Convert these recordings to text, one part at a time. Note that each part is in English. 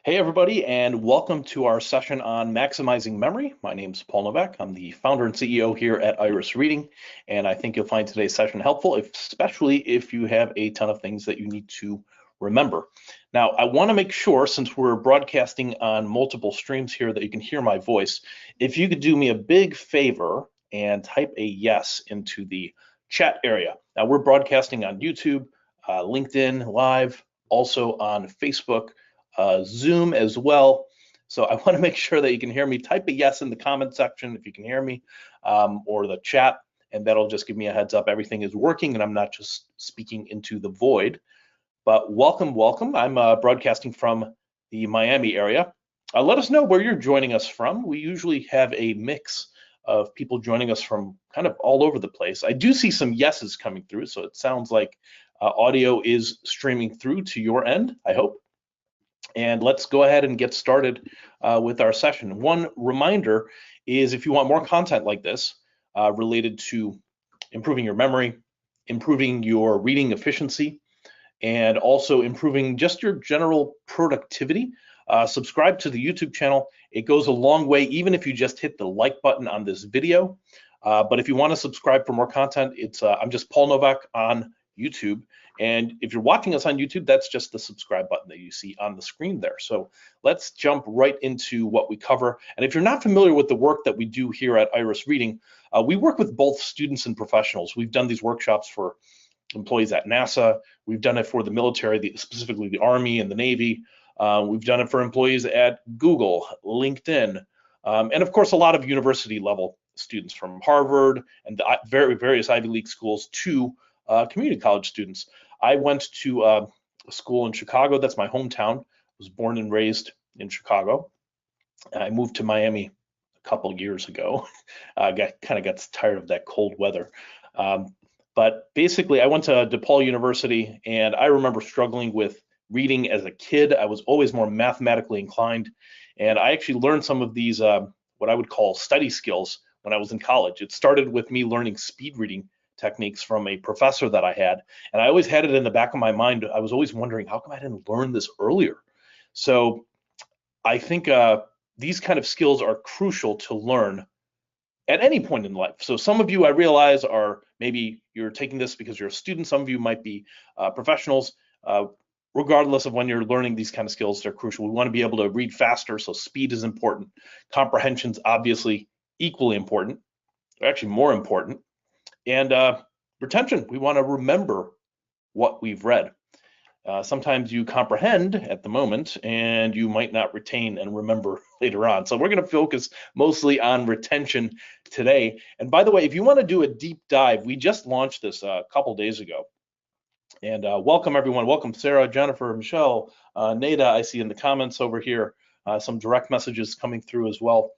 Hey everybody, and welcome to our session on maximizing memory. My name's Paul Nowak. I'm the founder and CEO here at Iris Reading, and I think you'll find today's session helpful, especially if you have a ton of things that you need to remember. Now, I want to make sure, since we're broadcasting on multiple streams here, that you can hear my voice. If you could do me a big favor and type a yes into the chat area. Now, we're broadcasting on YouTube, LinkedIn Live, also on Facebook, Zoom as well. So I want to make sure that you can hear me. Type a yes in the comment section if you can hear me, or the chat, and that'll just give me a heads up everything is working and I'm not just speaking into the void. But welcome, welcome. I'm broadcasting from the Miami area. Let us know where you're joining us from. We usually have a mix of people joining us from kind of all over the place. I do see some yeses coming through, so it sounds like audio is streaming through to your end, I hope. And let's go ahead and get started with our session. One reminder is if you want more content like this related to improving your memory, improving your reading efficiency, and also improving just your general productivity, subscribe to the YouTube channel. It goes a long way, even if you just hit the like button on this video. But if you want to subscribe for more content, I'm just Paul Nowak on YouTube. And if you're watching us on YouTube, that's just the subscribe button that you see on the screen there. So let's jump right into what we cover. And if you're not familiar with the work that we do here at Iris Reading, we work with both students and professionals. We've done these workshops for employees at NASA. We've done it for the military, specifically the Army and the Navy. We've done it for employees at Google, LinkedIn, and of course, a lot of university level students from Harvard and the various Ivy League schools to community college students. I went to a school in Chicago. That's my hometown. I was born and raised in Chicago. I moved to Miami a couple years ago. I kind of got tired of that cold weather. But basically, I went to DePaul University, and I remember struggling with reading as a kid. I was always more mathematically inclined, and I actually learned some of these what I would call study skills when I was in college. It started with me learning speed reading techniques from a professor that I had, and I always had it in the back of my mind. I was always wondering, how come I didn't learn this earlier? So I think these kind of skills are crucial to learn at any point in life. So some of you, I realize, are maybe you're taking this because you're a student. Some of you might be professionals. Regardless of when you're learning these kind of skills, they're crucial. We want to be able to read faster, so speed is important. Comprehension's obviously equally important, or actually more important. And retention, we want to remember what we've read. Sometimes you comprehend at the moment and you might not retain and remember later on. So we're going to focus mostly on retention today. And by the way, if you want to do a deep dive, we just launched this a couple days ago. And welcome everyone. Welcome Sarah, Jennifer, Michelle, Nada, I see in the comments over here, some direct messages coming through as well.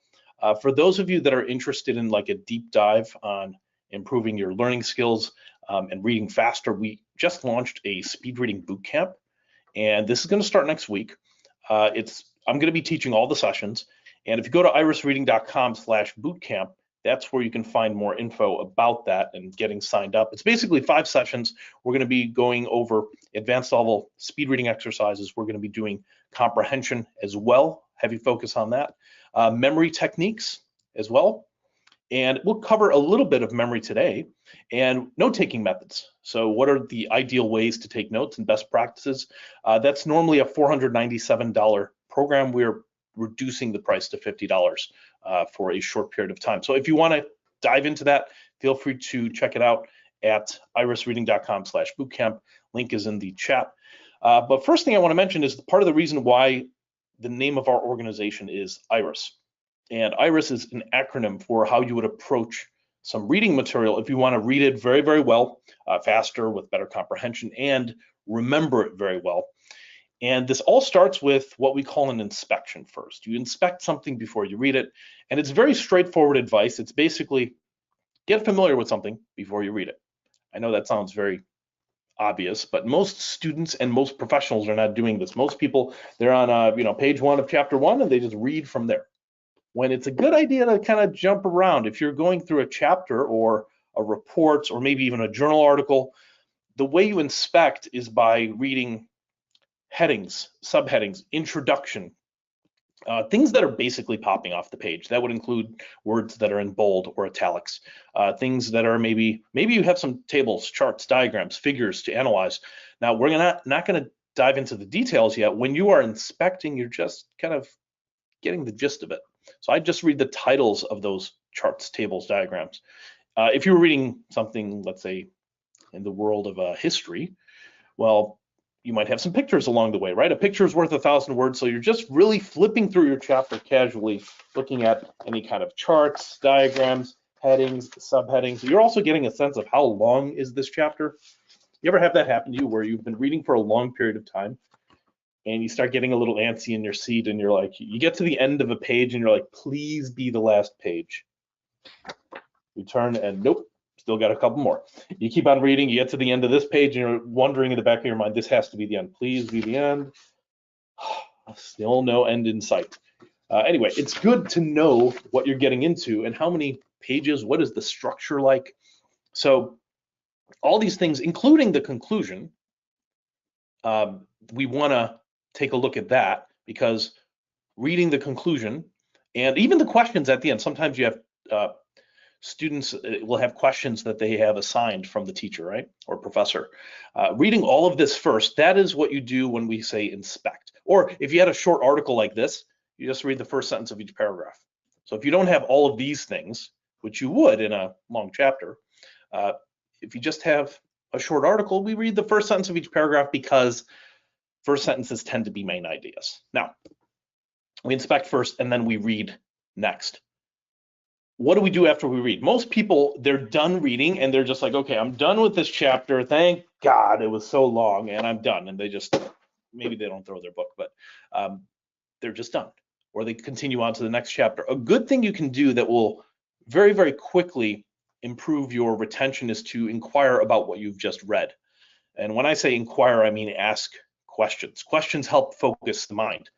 For those of you that are interested in like a deep dive on improving your learning skills and reading faster, we just launched a speed reading boot camp, and this is going to start next week. I'm going to be teaching all the sessions, and if you go to irisreading.com/bootcamp, that's where you can find more info about that and getting signed up. It's basically 5 sessions. We're going to be going over advanced level speed reading exercises. We're going to be doing comprehension as well, heavy focus on that, memory techniques as well. And we'll cover a little bit of memory today and note-taking methods. So what are the ideal ways to take notes and best practices? That's normally a $497 program. We're reducing the price to $50 for a short period of time. So if you want to dive into that, feel free to check it out at irisreading.com/bootcamp. Link is in the chat. But first thing I want to mention is part of the reason why the name of our organization is Iris. And IRIS is an acronym for how you would approach some reading material if you want to read it very, very well, faster with better comprehension, and remember it very well. And this all starts with what we call an inspection first. You inspect something before you read it, and it's very straightforward advice. It's basically get familiar with something before you read it. I know that sounds very obvious, but most students and most professionals are not doing this. Most people, they're on page 1 of chapter 1 and they just read from there. When it's a good idea to kind of jump around. If you're going through a chapter or a report or maybe even a journal article, the way you inspect is by reading headings, subheadings, introduction, Things that are basically popping off the page. That would include words that are in bold or italics. Things that are maybe you have some tables, charts, diagrams, figures to analyze. Now we're not going to dive into the details yet. When you are inspecting, you're just kind of getting the gist of it. So I just read the titles of those charts, tables, diagrams. If you were reading something, let's say, in the world of history, well, you might have some pictures along the way, right? A picture is worth 1,000 words, so you're just really flipping through your chapter casually, looking at any kind of charts, diagrams, headings, subheadings. You're also getting a sense of how long is this chapter. You ever have that happen to you where you've been reading for a long period of time and you start getting a little antsy in your seat and you're like, you get to the end of a page and you're like, please be the last page. You turn and nope, still got a couple more. You keep on reading, you get to the end of this page and you're wondering in the back of your mind, this has to be the end. Please be the end. Still no end in sight. Anyway, it's good to know what you're getting into and how many pages, what is the structure like. So all these things, including the conclusion, we want to take a look at that, because reading the conclusion and even the questions at the end, sometimes you have students will have questions that they have assigned from the teacher, right, or professor. Reading all of this first, that is what you do when we say inspect. Or if you had a short article like this, you just read the first sentence of each paragraph. So if you don't have all of these things, which you would in a long chapter, if you just have a short article, we read the first sentence of each paragraph because first sentences tend to be main ideas. Now, we inspect first and then we read next. What do we do after we read? Most people, they're done reading and they're just like, okay, I'm done with this chapter. Thank God it was so long and I'm done. And they just, maybe they don't throw their book, but they're just done. Or they continue on to the next chapter. A good thing you can do that will very, very quickly improve your retention is to inquire about what you've just read. And when I say inquire, I mean ask questions. Questions help focus the mind.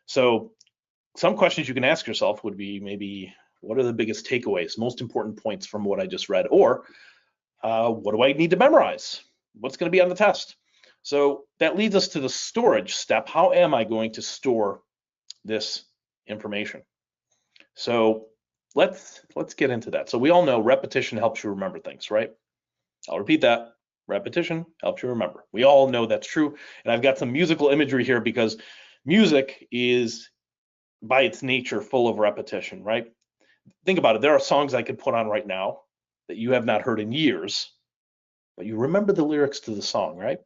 So some questions you can ask yourself would be maybe, what are the biggest takeaways, most important points from what I just read? Or what do I need to memorize? What's going to be on the test? So that leads us to the storage step. How am I going to store this information? So let's get into that. So we all know repetition helps you remember things, right? I'll repeat that. Repetition helps you remember. We all know that's true. And I've got some musical imagery here because music is, by its nature, full of repetition, right? Think about it. There are songs I could put on right now that you have not heard in years, but you remember the lyrics to the song, right?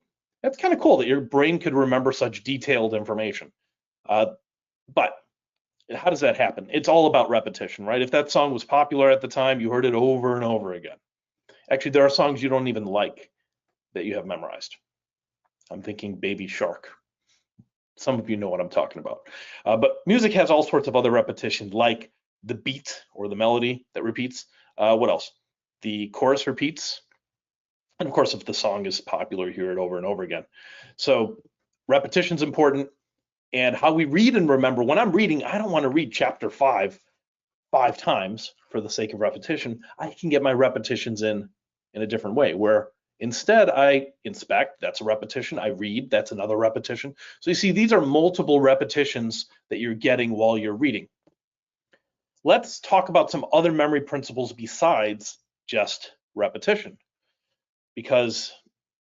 That's kind of cool that your brain could remember such detailed information. But how does that happen? It's all about repetition, right? If that song was popular at the time, you heard it over and over again. Actually, there are songs you don't even like that you have memorized. I'm thinking Baby Shark. Some of you know what I'm talking about. But music has all sorts of other repetition, like the beat or the melody that repeats. What else? The chorus repeats. And of course, if the song is popular, you hear it over and over again. So repetition is important. And how we read and remember, when I'm reading, I don't want to read chapter 5 times for the sake of repetition. I can get my repetitions in a different way, where instead I inspect, that's a repetition. I read, that's another repetition. So you see, these are multiple repetitions that you're getting while you're reading. Let's talk about some other memory principles besides just repetition. Because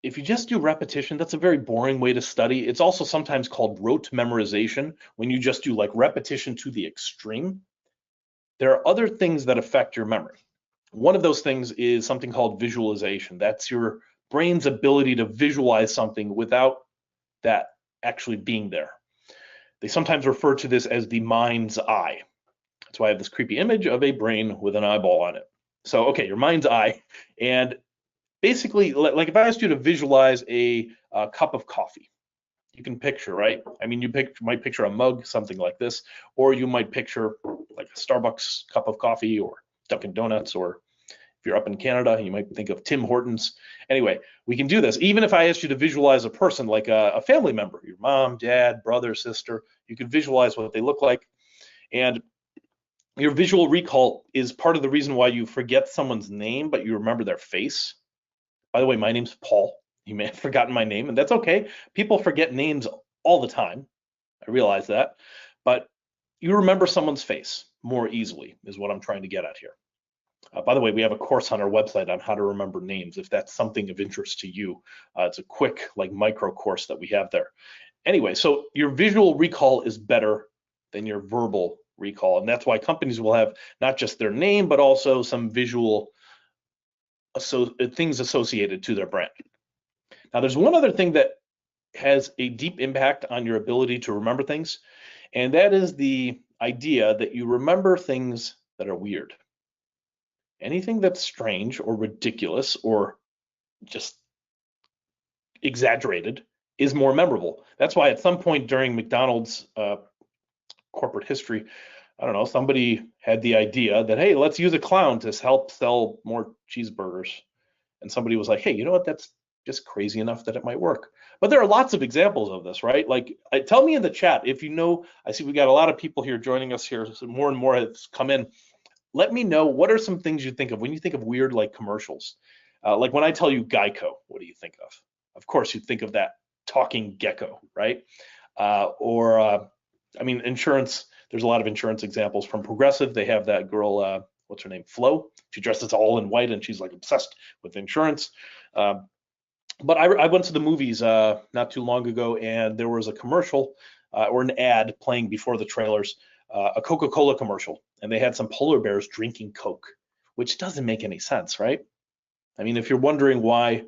if you just do repetition, that's a very boring way to study. It's also sometimes called rote memorization, when you just do like repetition to the extreme. There are other things that affect your memory. One of those things is something called visualization. That's your brain's ability to visualize something without that actually being there. They sometimes refer to this as the mind's eye. That's why I have this creepy image of a brain with an eyeball on it. So, okay, your mind's eye. And basically, like if I asked you to visualize a cup of coffee, you can picture, right? I mean, you might picture a mug, something like this, or you might picture like a Starbucks cup of coffee or Dunkin' Donuts, or if you're up in Canada, you might think of Tim Hortons. Anyway, we can do this. Even if I asked you to visualize a person, like a family member, your mom, dad, brother, sister, you can visualize what they look like. And your visual recall is part of the reason why you forget someone's name, but you remember their face. By the way, my name's Paul. You may have forgotten my name, and that's okay. People forget names all the time. I realize that. But you remember someone's face more easily is what I'm trying to get at here. By the way, we have a course on our website on how to remember names. If that's something of interest to you, it's a quick like micro course that we have there. Anyway, so your visual recall is better than your verbal recall. And that's why companies will have not just their name, but also some visual things associated to their brand. Now, there's one other thing that has a deep impact on your ability to remember things, and that is the idea that you remember things that are weird. Anything that's strange or ridiculous or just exaggerated is more memorable. That's why at some point during McDonald's corporate history, I don't know, somebody had the idea that, hey, let's use a clown to help sell more cheeseburgers. And somebody was like, hey, you know what? That's just crazy enough that it might work. But there are lots of examples of this, right? Like, tell me in the chat if you know. I see we got a lot of people here joining us here. So more and more have come in. Let me know, what are some things you think of when you think of weird like commercials? Like when I tell you Geico, what do you think of? Of course, you think of that talking gecko, right? I mean, insurance. There's a lot of insurance examples from Progressive. They have that girl, what's her name, Flo. She dresses all in white and she's like obsessed with insurance. But I went to the movies not too long ago, and there was a commercial or an ad playing before the trailers, a Coca-Cola commercial, and they had some polar bears drinking Coke, which doesn't make any sense, right? I mean, if you're wondering why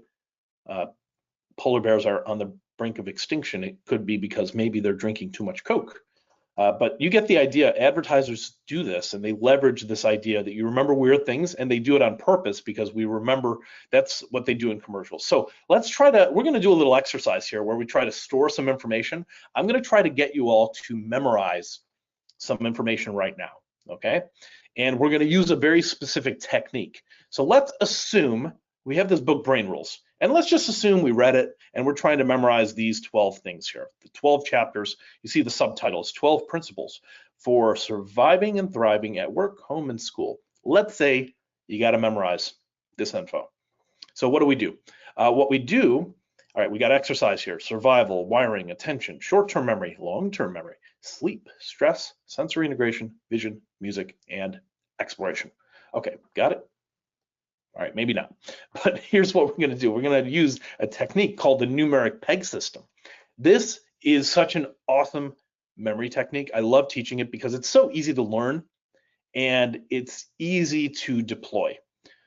polar bears are on the brink of extinction, it could be because maybe they're drinking too much Coke. But you get the idea. Advertisers do this, and they leverage this idea that you remember weird things, and they do it on purpose because we remember. That's what they do in commercials. So we're going to do a little exercise here where we try to store some information. I'm going to try to get you all to memorize some information right now, okay? And we're going to use a very specific technique. So let's assume we have this book, Brain Rules. And let's just assume we read it and we're trying to memorize these 12 things here. The 12 chapters, you see the subtitles, 12 principles for surviving and thriving at work, home, and school. Let's say you got to memorize this info. So what do we do? What we do, all right, we got exercise here: survival, wiring, attention, short-term memory, long-term memory, sleep, stress, sensory integration, vision, music, and exploration. Okay, got it? All right, maybe not, but here's what we're going to do. We're going to use a technique called the Numeric Peg System. This is such an awesome memory technique. I love teaching it because it's so easy to learn and it's easy to deploy.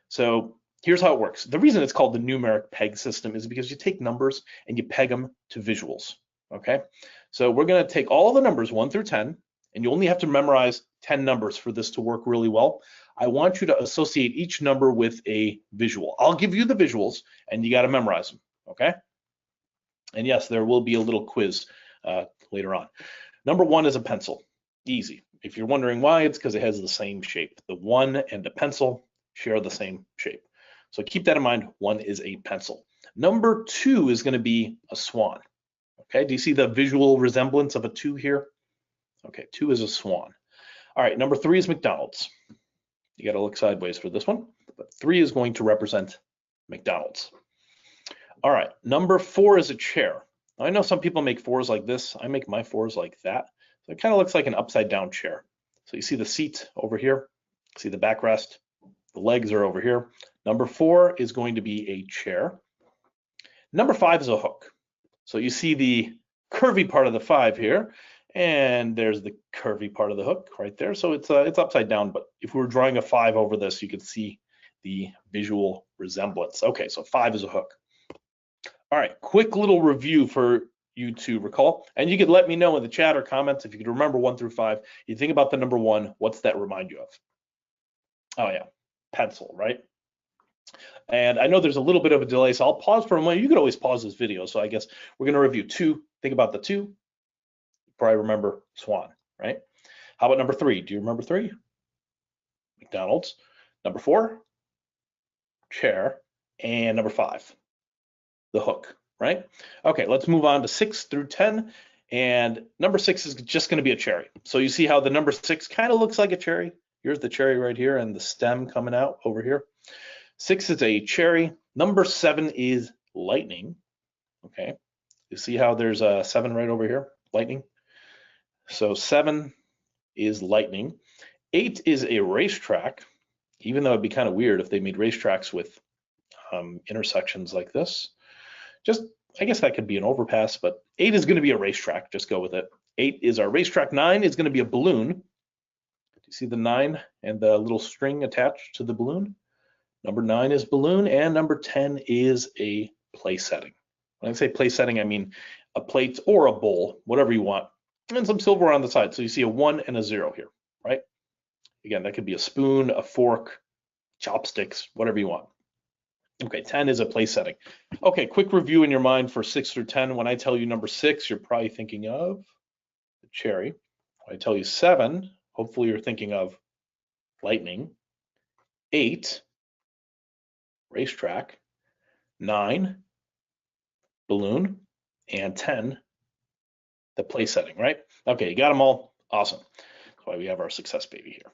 So here's how it works. The reason it's called the Numeric Peg System is because you take numbers and you peg them to visuals, okay? So we're going to take all the numbers 1 through 10, and you only have to memorize 10 numbers for this to work really well. I want you to associate each number with a visual. I'll give you the visuals and you got to memorize them, okay? And yes, there will be a little quiz later on. Number 1 is a pencil. Easy. If you're wondering why, it's because it has the same shape. The 1 and the pencil share the same shape. So keep that in mind. 1 is a pencil. Number 2 is going to be a swan. Okay, do you see the visual resemblance of a 2 here? Okay, 2 is a swan. All right, number 3 is McDonald's. You got to look sideways for this one, but 3 is going to represent McDonald's. All right, number 4 is a chair. Now, I know some people make 4s like this. I make my 4s like that. So it kind of looks like an upside down chair. So you see the seat over here, see the backrest, the legs are over here. Number 4 is going to be a chair. Number 5 is a hook. So you see the curvy part of the 5 here, and there's the curvy part of the hook right there. So it's upside down, but if we were drawing a 5 over this, you could see the visual resemblance. Okay, so 5 is a hook. All right, quick little review for you to recall, and you could let me know in the chat or comments if you could remember 1 through 5. You think about the number 1, what's that remind you of? Oh yeah, pencil, right? And I know there's a little bit of a delay, so I'll pause for a moment. You could always pause this video. So I guess we're going to review 2. Think about the 2. You probably remember swan, right? How about number 3? Do you remember 3? McDonald's. Number 4, chair. And number 5, the hook, right? Okay, let's move on to 6 through 10. And number 6 is just going to be a cherry. So you see how the number 6 kind of looks like a cherry. Here's the cherry right here and the stem coming out over here. 6 is a cherry. Number 7 is lightning. Okay, you see how there's a 7 right over here, lightning. So 7 is lightning. 8 is a racetrack, even though it'd be kind of weird if they made racetracks with intersections like this. Just, I guess that could be an overpass, but 8 is going to be a racetrack. Just go with it. 8 is our racetrack. 9 is going to be a balloon. Do you see the 9 and the little string attached to the balloon? Number 9 is balloon, and number 10 is a place setting. When I say place setting, I mean a plate or a bowl, whatever you want, and some silver on the side. So you see a 1 and a 0 here, right? Again, that could be a spoon, a fork, chopsticks, whatever you want. Okay, 10 is a place setting. Okay, quick review in your mind for 6 through 10. When I tell you number 6, you're probably thinking of the cherry. When I tell you 7, hopefully you're thinking of lightning. 8, racetrack. 9, balloon. And 10, the place setting, right? Okay, you got them all. Awesome. That's why we have our success baby here.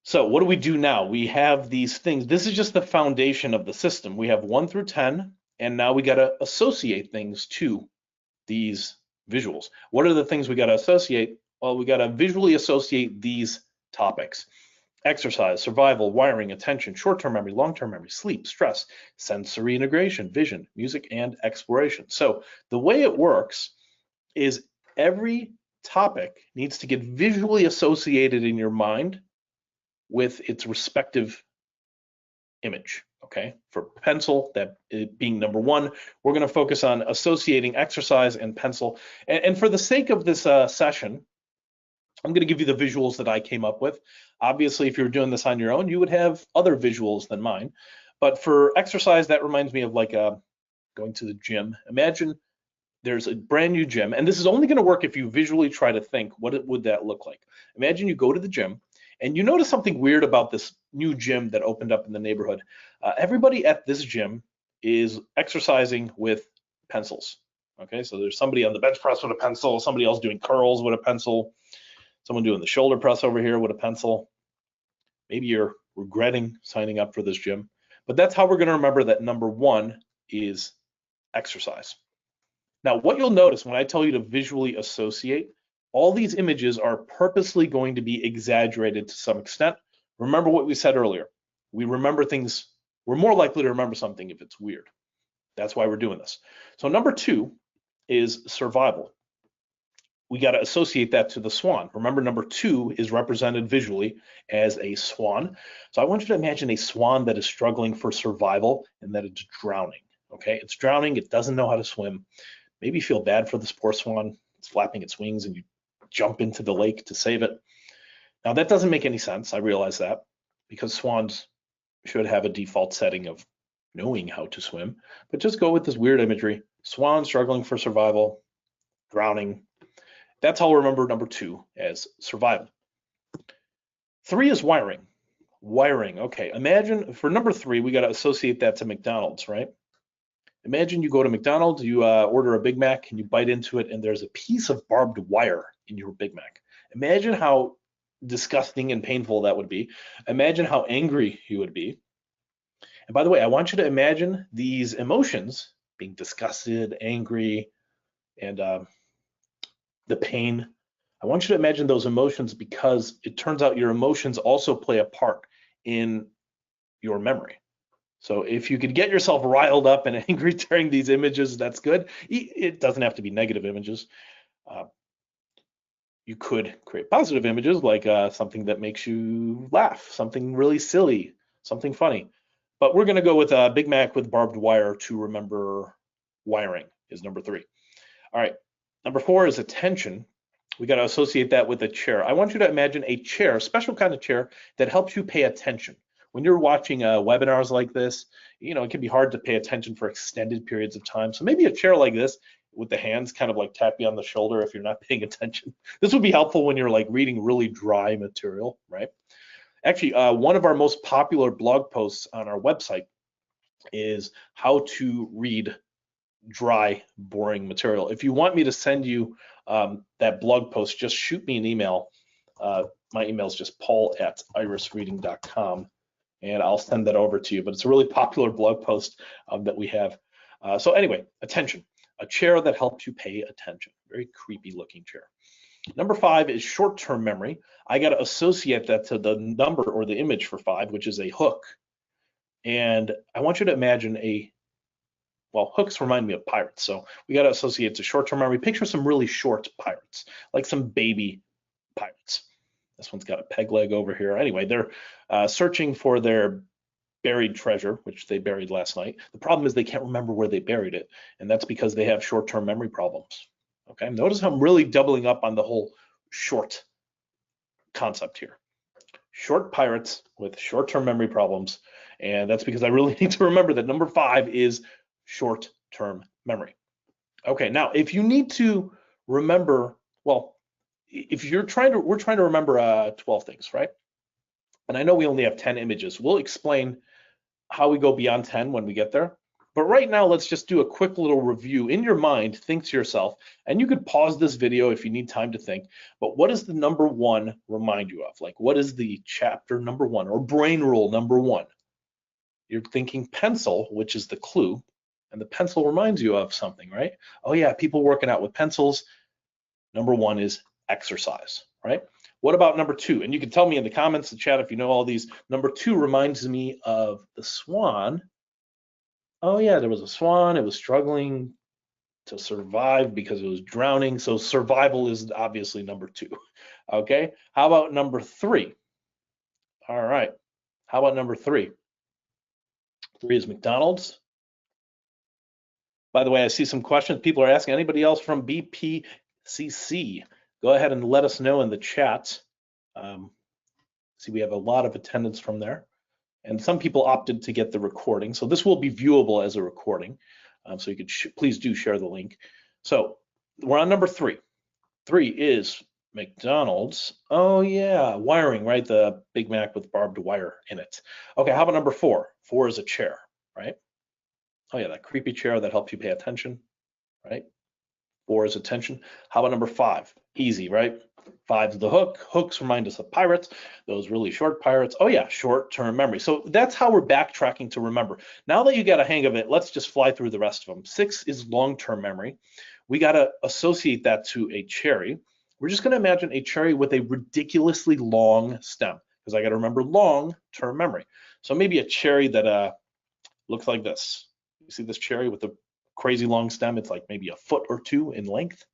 So what do we do now? We have these things. This is just the foundation of the system. We have 1 through 10, and now we got to associate things to these visuals. What are the things we got to associate? Well, we got to visually associate these topics: exercise, survival, wiring, attention, short-term memory, long-term memory, sleep, stress, sensory integration, vision, music, and exploration. So the way it works is every topic needs to get visually associated in your mind with its respective image. Okay, for pencil, that being number 1, we're going to focus on associating exercise and pencil. And for the sake of this session, I'm going to give you the visuals that I came up with. Obviously, if you're doing this on your own, you would have other visuals than mine. But for exercise, that reminds me of like going to the gym. Imagine there's a brand new gym, and this is only going to work if you visually try to think, what would that look like? Imagine you go to the gym, and you notice something weird about this new gym that opened up in the neighborhood. Everybody at this gym is exercising with pencils. Okay, so there's somebody on the bench press with a pencil, somebody else doing curls with a pencil, someone doing the shoulder press over here with a pencil. Maybe you're regretting signing up for this gym, but that's how we're going to remember that number 1 is exercise. Now, what you'll notice when I tell you to visually associate, all these images are purposely going to be exaggerated to some extent. Remember what we said earlier. We remember things, we're more likely to remember something if it's weird. That's why we're doing this. So number 2 is survival. We got to associate that to the swan. Remember, number 2 is represented visually as a swan. So I want you to imagine a swan that is struggling for survival and that it's drowning. Okay, it's drowning, it doesn't know how to swim. Maybe you feel bad for this poor swan. It's flapping its wings and you jump into the lake to save it. Now that doesn't make any sense, I realize that, because swans should have a default setting of knowing how to swim, but just go with this weird imagery. Swan struggling for survival, drowning. That's how I'll remember number 2 as survival. 3 is wiring. Wiring, okay. Imagine for number 3, we got to associate that to McDonald's, right? Imagine you go to McDonald's, you order a Big Mac and you bite into it and there's a piece of barbed wire in your Big Mac. Imagine how disgusting and painful that would be. Imagine how angry you would be. And by the way, I want you to imagine these emotions, being disgusted, angry, and the pain. I want you to imagine those emotions because it turns out your emotions also play a part in your memory. So if you could get yourself riled up and angry during these images, that's good. It doesn't have to be negative images. You could create positive images like something that makes you laugh, something really silly, something funny. But we're going to go with a Big Mac with barbed wire to remember wiring is number 3. All right, number 4 is attention. We got to associate that with a chair. I want you to imagine a chair, a special kind of chair that helps you pay attention. When you're watching webinars like this, you know, it can be hard to pay attention for extended periods of time. So maybe a chair like this with the hands kind of like tap you on the shoulder if you're not paying attention. This would be helpful when you're like reading really dry material, right? Actually, one of our most popular blog posts on our website is how to read dry, boring material. If you want me to send you that blog post, just shoot me an email. My email is just paul@irisreading.com. and I'll send that over to you. But it's a really popular blog post that we have. So anyway, attention, a chair that helps you pay attention. Very creepy looking chair. Number 5 is short-term memory. I got to associate that to the number or the image for 5, which is a hook. And I want you to imagine well, hooks remind me of pirates. So we got to associate to short-term memory. Picture some really short pirates, like some baby pirates. This one's got a peg leg over here. Anyway, they're searching for their buried treasure, which they buried last night. The problem is they can't remember where they buried it, and that's because they have short-term memory problems. Okay, notice how I'm really doubling up on the whole short concept here. Short pirates with short-term memory problems, and that's because I really need to remember that number 5 is short-term memory. Okay, now if you need to remember, well, if we're trying to remember 12 things, right? And I know we only have 10 images. We'll explain how we go beyond 10 when we get there. But right now, let's just do a quick little review. In your mind, think to yourself, and you could pause this video if you need time to think, but what does the number 1 remind you of? Like, what is the chapter number 1 or brain rule number 1? You're thinking pencil, which is the clue, and the pencil reminds you of something, right? Oh yeah, people working out with pencils. Number 1 is exercise, right? What about number 2? And you can tell me in the comments, the chat, if you know all these. Number 2 reminds me of the swan. Oh yeah, there was a swan. It was struggling to survive because it was drowning. So survival is obviously number 2. Okay, how about number 3? All right, how about number 3? 3 is McDonald's. By the way, I see some questions people are asking. Anybody else from BPCC? Go ahead and let us know in the chat. See, we have a lot of attendance from there. And some people opted to get the recording. So this will be viewable as a recording. So you could please do share the link. So we're on number 3. 3 is McDonald's. Oh yeah, wiring, right? The Big Mac with barbed wire in it. Okay, how about number 4? 4 is a chair, right? Oh yeah, that creepy chair that helps you pay attention, right? 4 is attention. How about number 5? Easy, right? 5 is the hook. Hooks remind us of pirates, those really short pirates. Oh yeah, short-term memory. So that's how we're backtracking to remember. Now that you got a hang of it, let's just fly through the rest of them. 6 is long-term memory. We got to associate that to a cherry. We're just going to imagine a cherry with a ridiculously long stem, because I got to remember long-term memory. So maybe a cherry that looks like this. You see this cherry with the crazy long stem? It's like maybe a foot or 2 in length.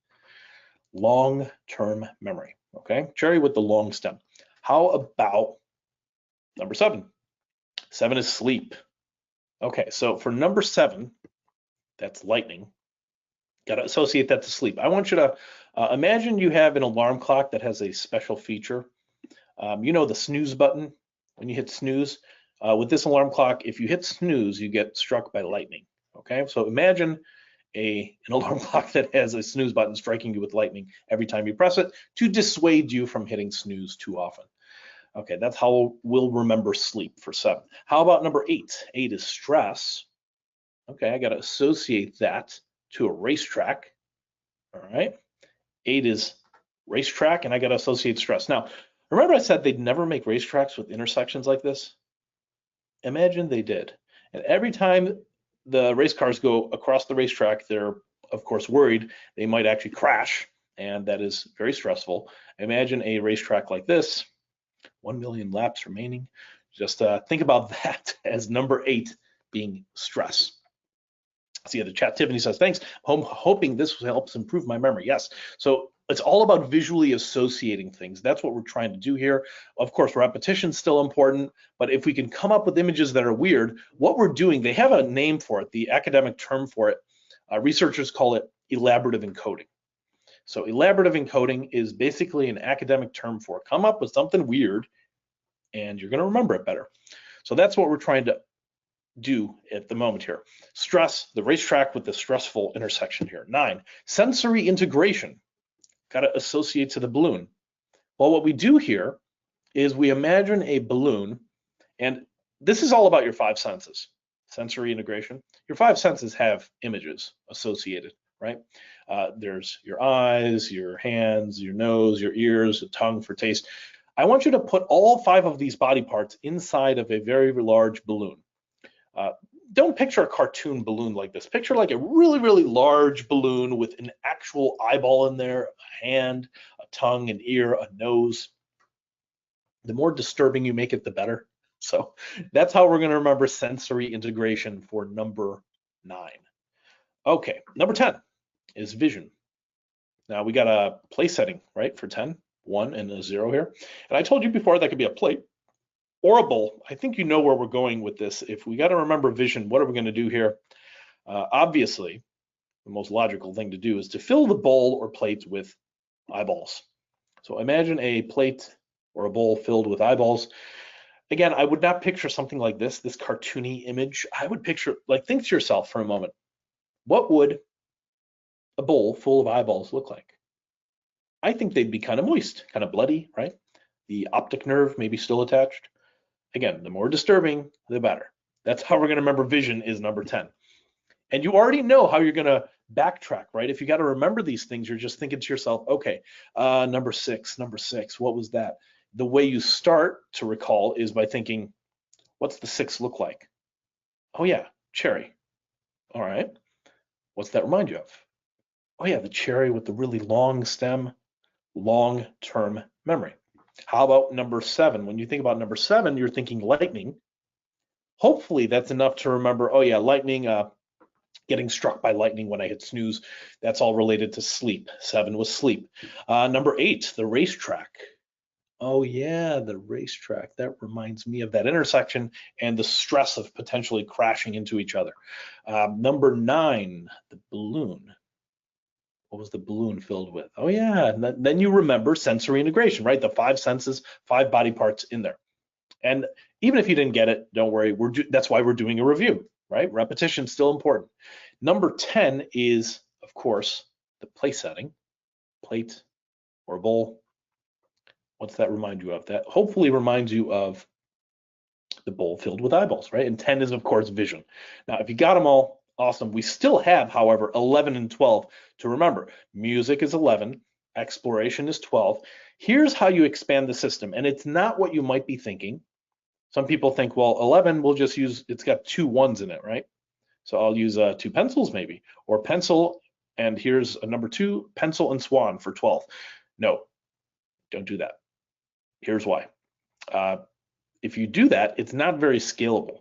Long-term memory, okay? Cherry with the long stem. How about number 7? 7 is sleep. Okay, so for number 7, that's lightning. Got to associate that to sleep. I want you to imagine you have an alarm clock that has a special feature. You know the snooze button? When you hit snooze, with this alarm clock, if you hit snooze, you get struck by lightning. Okay, so imagine an alarm clock that has a snooze button striking you with lightning every time you press it to dissuade you from hitting snooze too often. Okay, that's how we'll remember sleep for 7. How about number 8? 8 is stress. Okay, I got to associate that to a racetrack. All right, 8 is racetrack, and I got to associate stress. Now, remember I said they'd never make racetracks with intersections like this? Imagine they did. And every time the race cars go across the racetrack, they're of course worried they might actually crash, and that is very stressful. Imagine a racetrack like this, 1 million laps remaining. Just think about that as number 8 being stress. See the chat, Tiffany says, thanks. I'm hoping this helps improve my memory. Yes, so it's all about visually associating things. That's what we're trying to do here. Of course, repetition is still important, but if we can come up with images that are weird, what we're doing, they have a name for it, the academic term for it. Researchers call it elaborative encoding. So elaborative encoding is basically an academic term for it. Come up with something weird and you're going to remember it better. So that's what we're trying to do at the moment here. Stress, the racetrack with the stressful intersection here. 9, sensory integration. Got to associate to the balloon. Well, what we do here is we imagine a balloon, and this is all about your 5 senses. Sensory integration. Your 5 senses have images associated, right? There's your eyes, your hands, your nose, your ears, your tongue for taste. I want you to put all 5 of these body parts inside of a very large balloon. Don't picture a cartoon balloon like this. Picture like a really, really large balloon with an actual eyeball in there, a hand, a tongue, an ear, a nose. The more disturbing you make it, the better. So that's how we're going to remember sensory integration for number 9. Okay, number 10 is vision. Now we got a place setting, right, for 10, 1 and a 0 here. And I told you before that could be a plate or a bowl. I think you know where we're going with this. If we got to remember vision, what are we going to do here? Obviously, the most logical thing to do is to fill the bowl or plate with eyeballs. So imagine a plate or a bowl filled with eyeballs. Again, I would not picture something like this cartoony image. I would picture, like, think to yourself for a moment, what would a bowl full of eyeballs look like? I think they'd be kind of moist, kind of bloody, right? The optic nerve may be still attached. Again, the more disturbing, the better. That's how we're going to remember vision is number 10. And you already know how you're going to backtrack, right? If you got to remember these things, you're just thinking to yourself, okay, number six, what was that? The way you start to recall is by thinking, what's the 6 look like? Oh yeah, cherry. All right. What's that remind you of? Oh yeah, the cherry with the really long stem, long-term memory. How about number 7? When you think about number 7, you're thinking lightning. Hopefully that's enough to remember, oh yeah, lightning, getting struck by lightning when I hit snooze. That's all related to sleep. 7 was sleep. Number 8, the racetrack. Oh yeah, the racetrack. That reminds me of that intersection and the stress of potentially crashing into each other. Number 9, the balloon. What was the balloon filled with? Oh yeah, and then you remember sensory integration, right? The 5 senses, 5 body parts in there. And even if you didn't get it, don't worry. That's why we're doing a review, right? Repetition is still important. Number 10 is, of course, the place setting, plate or bowl. What's that remind you of? That hopefully reminds you of the bowl filled with eyeballs, right? And 10 is, of course, vision. Now, if you got them all, awesome. We still have, however, 11 and 12 to remember. Music is 11, exploration is 12. Here's how you expand the system, and it's not what you might be thinking. Some people think, well, 11, we'll just use, it's got 2 1s in it, right? So I'll use 2 pencils maybe, or pencil, and here's a number 2, pencil and swan for 12. No, don't do that. Here's why. If you do that, it's not very scalable.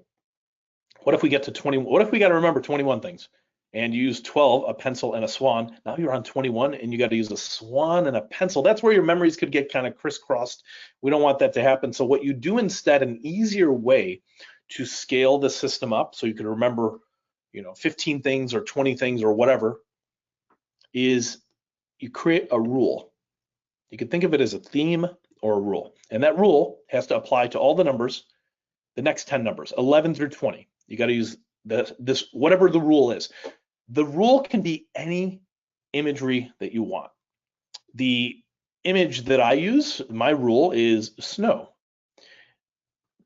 What if we get to 20? What if we got to remember 21 things and you use 12, a pencil and a swan? Now you're on 21 and you got to use a swan and a pencil. That's where your memories could get kind of crisscrossed. We don't want that to happen. So what you do instead, an easier way to scale the system up so you can remember, 15 things or 20 things or whatever, is you create a rule. You can think of it as a theme or a rule. And that rule has to apply to all the numbers, the next 10 numbers, 11 through 20. You got to use this, whatever the rule is. The rule can be any imagery that you want. The image that I use, my rule is snow.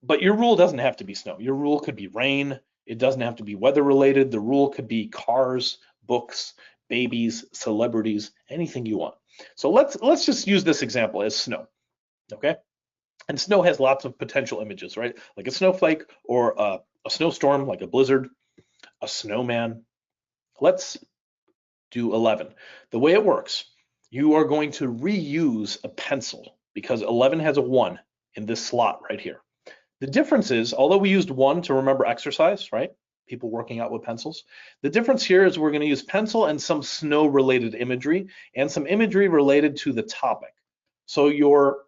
But your rule doesn't have to be snow. Your rule could be rain. It doesn't have to be weather related. The rule could be cars, books, babies, celebrities, anything you want. So let's just use this example as snow, okay? And snow has lots of potential images, right? Like a snowflake or a snowstorm, like a blizzard, a snowman. Let's do 11. The way it works, you are going to reuse a pencil because 11 has a 1 in this slot right here. The difference is, although we used 1 to remember exercise, right? People working out with pencils. The difference here is we're going to use pencil and some snow related imagery and some imagery related to the topic. So your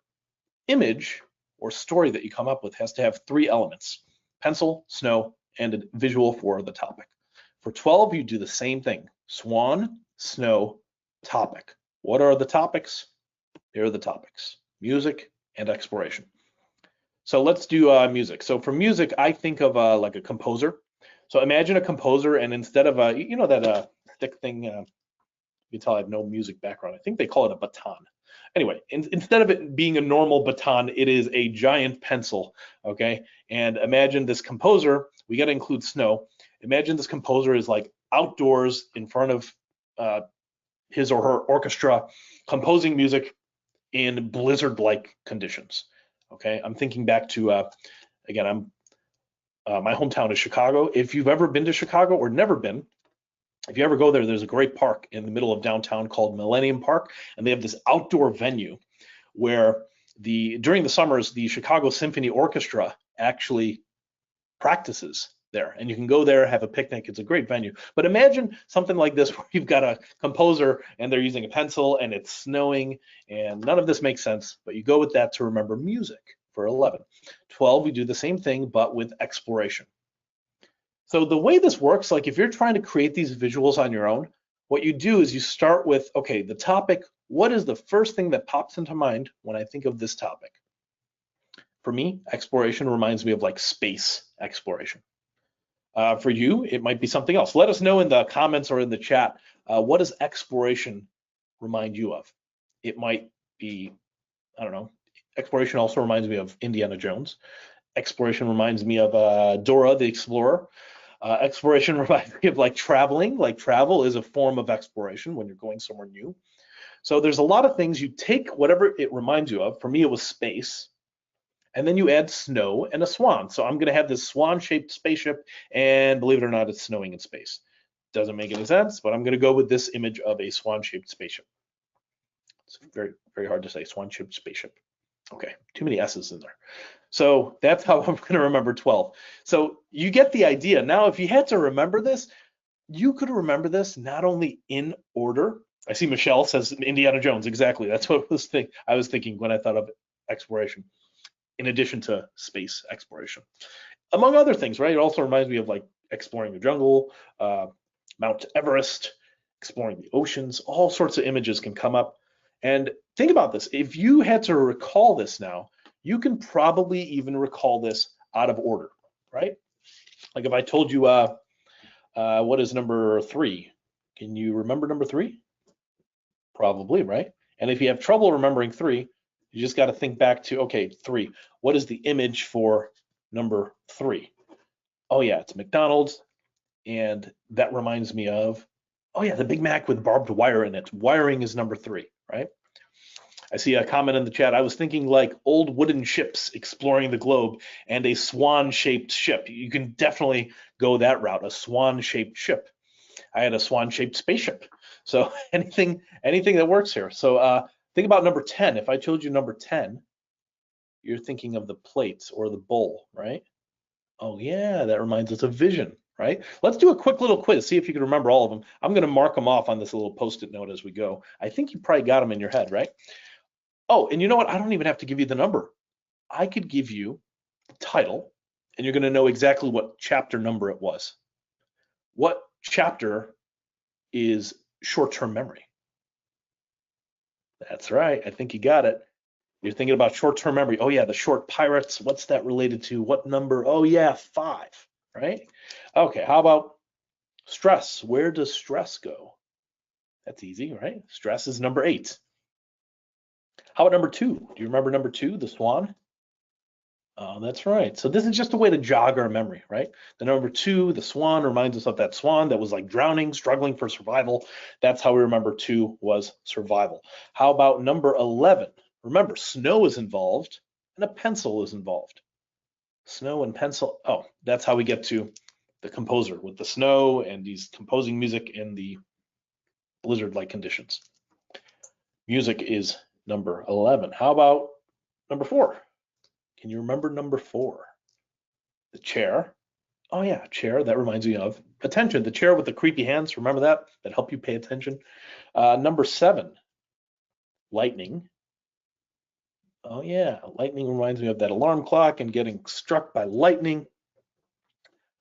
image or story that you come up with has to have 3 elements: pencil, snow, and a visual for the topic. For 12, you do the same thing: swan, snow, topic. What are the topics? Here are the topics: music and exploration. So let's do music. So for music, I think of like a composer. So imagine a composer, and instead of that thick thing, you can tell I have no music background. I think they call it a baton. Anyway, instead of it being a normal baton, it is a giant pencil, okay? And imagine this composer, we got to include snow. Imagine this composer is like outdoors in front of his or her orchestra, composing music in blizzard-like conditions, okay? I'm thinking back to, again, my hometown is Chicago. If you've ever been to Chicago or never been, If you ever go there, there's a great park in the middle of downtown called Millennium Park, and they have this outdoor venue where during the summers, the Chicago Symphony Orchestra actually practices there, and you can go there, have a picnic. It's a great venue. But imagine something like this where you've got a composer and they're using a pencil and it's snowing, and none of this makes sense, but you go with that to remember music for 11. 12, we do the same thing, but with exploration. So the way this works, like if you're trying to create these visuals on your own, what you do is you start with, okay, the topic, what is the first thing that pops into mind when I think of this topic? For me, exploration reminds me of like space exploration. For you, it might be something else. Let us know in the comments or in the chat, what does exploration remind you of? It might be, I don't know, exploration also reminds me of Indiana Jones. Exploration reminds me of Dora the Explorer. Exploration reminds me of like traveling. Like travel is a form of exploration when you're going somewhere new. So there's a lot of things. You take whatever it reminds you of. For me, it was space. And then you add snow and a swan. So I'm going to have this swan-shaped spaceship, and believe it or not, it's snowing in space. Doesn't make any sense, but I'm going to go with this image of a swan-shaped spaceship. It's very, very hard to say, swan-shaped spaceship. Okay, too many S's in there. So that's how I'm going to remember 12. So you get the idea. Now, if you had to remember this, you could remember this not only in order. I see Michelle says Indiana Jones. Exactly. That's what I was thinking when I thought of exploration, in addition to space exploration, among other things, right? It also reminds me of like exploring the jungle, Mount Everest, exploring the oceans. All sorts of images can come up. And think about this. If you had to recall this now, you can probably even recall this out of order, right? Like if I told you, what is number 3? Can you remember number 3? Probably, right? And if you have trouble remembering 3, you just got to think back to, okay, 3. What is the image for number 3? Oh yeah, it's McDonald's. And that reminds me of, oh yeah, the Big Mac with barbed wire in it. Wiring is number 3, right? I see a comment in the chat. I was thinking like old wooden ships exploring the globe and a swan-shaped ship. You can definitely go that route, a swan-shaped ship. I had a swan-shaped spaceship. So anything that works here. So think about number 10. If I told you number 10, you're thinking of the plate or the bowl, right? Oh yeah, that reminds us of vision, right? Let's do a quick little quiz, see if you can remember all of them. I'm going to mark them off on this little Post-it note as we go. I think you probably got them in your head, right? Oh, and you know what? I don't even have to give you the number. I could give you the title, and you're going to know exactly what chapter number it was. What chapter is short-term memory? That's right. I think you got it. You're thinking about short-term memory. Oh yeah, the short pirates. What's that related to? What number? Oh yeah, 5, right? Okay, how about stress? Where does stress go? That's easy, right? Stress is number 8. How about number 2? Do you remember number 2, the swan? Oh, that's right. So this is just a way to jog our memory, right? The number 2, the swan, reminds us of that swan that was like drowning, struggling for survival. That's how we remember 2 was survival. How about number 11? Remember, snow is involved and a pencil is involved. Snow and pencil. Oh, that's how we get to the composer with the snow, and he's composing music in the blizzard-like conditions. Music is number 11. How about number 4? Can you remember number 4? The chair. Oh yeah, chair. That reminds me of attention. The chair with the creepy hands. Remember that? That help you pay attention. Number 7, lightning. Oh yeah, lightning reminds me of that alarm clock and getting struck by lightning.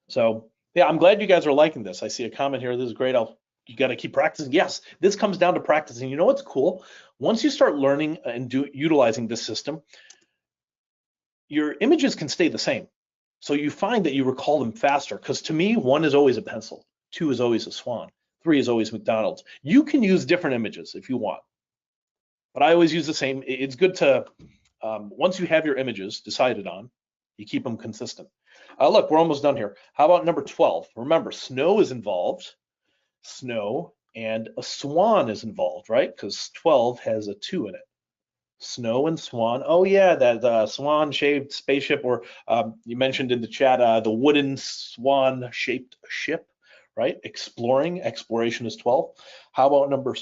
So yeah, I'm glad you guys are liking this. I see a comment here. This is great. You got to keep practicing. Yes, this comes down to practicing. You know what's cool? Once you start learning and utilizing this system, your images can stay the same. So you find that you recall them faster, because to me, 1 is always a pencil, 2 is always a swan, 3 is always McDonald's. You can use different images if you want, but I always use the same. It's good to, once you have your images decided on, you keep them consistent. Look, we're almost done here. How about number 12? Remember, snow is involved, snow, and a swan is involved, right? Because 12 has a 2 in it. Snow and swan. Oh yeah, that swan-shaped spaceship, or you mentioned in the chat the wooden swan-shaped ship, right? Exploring, exploration is 12. How about number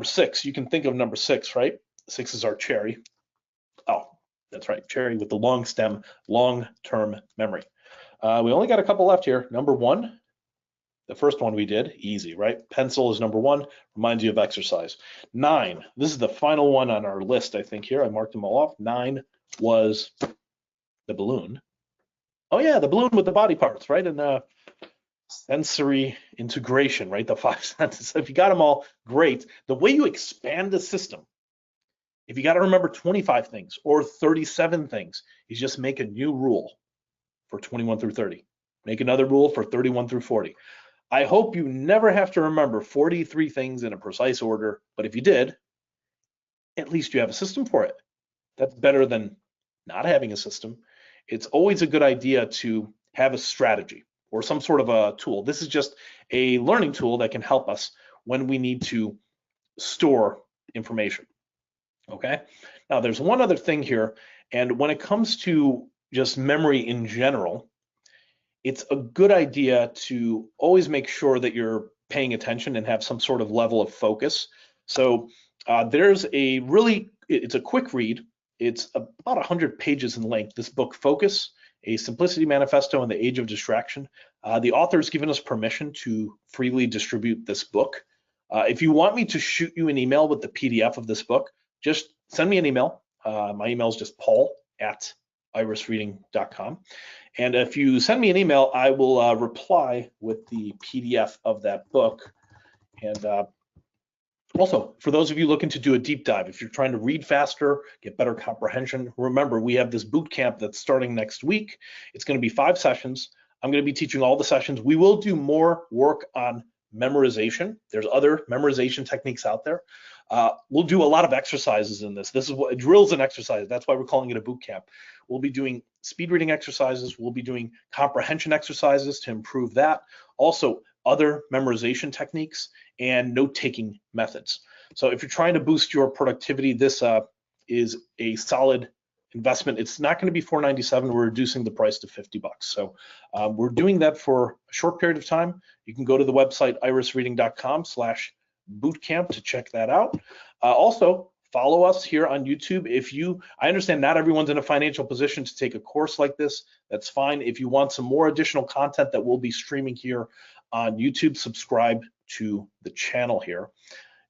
6? You can think of number 6, right? 6 is our cherry. Oh, that's right, cherry with the long stem, long-term memory. We only got a couple left here. Number 1, the first one we did, easy, right? Pencil is number 1, reminds you of exercise. 9, this is the final one on our list, I think here. I marked them all off. 9 was the balloon. Oh yeah, the balloon with the body parts, right? And sensory integration, right? The 5 senses. If you got them all, great. The way you expand the system, if you got to remember 25 things or 37 things, you just make a new rule for 21 through 30. Make another rule for 31 through 40. I hope you never have to remember 43 things in a precise order, but if you did, at least you have a system for it. That's better than not having a system. It's always a good idea to have a strategy or some sort of a tool. This is just a learning tool that can help us when we need to store information. Okay, now there's one other thing here, and when it comes to just memory in general, it's a good idea to always make sure that you're paying attention and have some sort of level of focus. So there's it's a quick read. It's about 100 pages in length. This book, Focus, A Simplicity Manifesto in the Age of Distraction. The author's given us permission to freely distribute this book. If you want me to shoot you an email with the PDF of this book, just send me an email. My email is just paul@irisreading.com. And if you send me an email, I will reply with the PDF of that book. And also, for those of you looking to do a deep dive, if you're trying to read faster, get better comprehension, remember, we have this boot camp that's starting next week. It's going to be 5 sessions. I'm going to be teaching all the sessions. We will do more work on memorization. There's other memorization techniques out there. We'll do a lot of exercises in this. This is what drills and exercises. That's why we're calling it a boot camp. We'll be doing speed reading exercises. We'll be doing comprehension exercises to improve that. Also, other memorization techniques and note-taking methods. So if you're trying to boost your productivity, this is a solid investment. It's not going to be $497. We're reducing the price to $50. So we're doing that for a short period of time. You can go to the website irisreading.com/bootcamp to check that out. Also, follow us here on YouTube. I understand not everyone's in a financial position to take a course like this. That's fine. If you want some more additional content that we'll be streaming here on YouTube, subscribe to the channel here.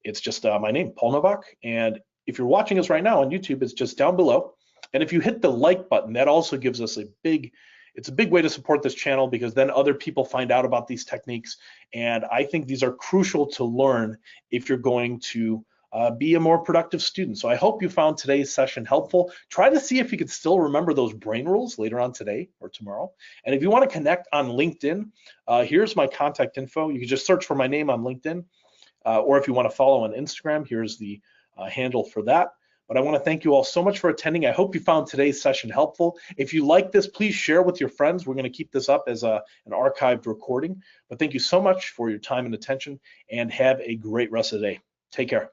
It's just my name, Paul Nowak. And if you're watching us right now on YouTube, it's just down below. And if you hit the like button, that also gives us it's a big way to support this channel, because then other people find out about these techniques. And I think these are crucial to learn if you're going to be a more productive student. So I hope you found today's session helpful. Try to see if you could still remember those brain rules later on today or tomorrow. And if you want to connect on LinkedIn, here's my contact info. You can just search for my name on LinkedIn, or if you want to follow on Instagram, here's the handle for that. But I want to thank you all so much for attending. I hope you found today's session helpful. If you like this, please share with your friends. We're going to keep this up as an archived recording. But thank you so much for your time and attention, and have a great rest of the day. Take care.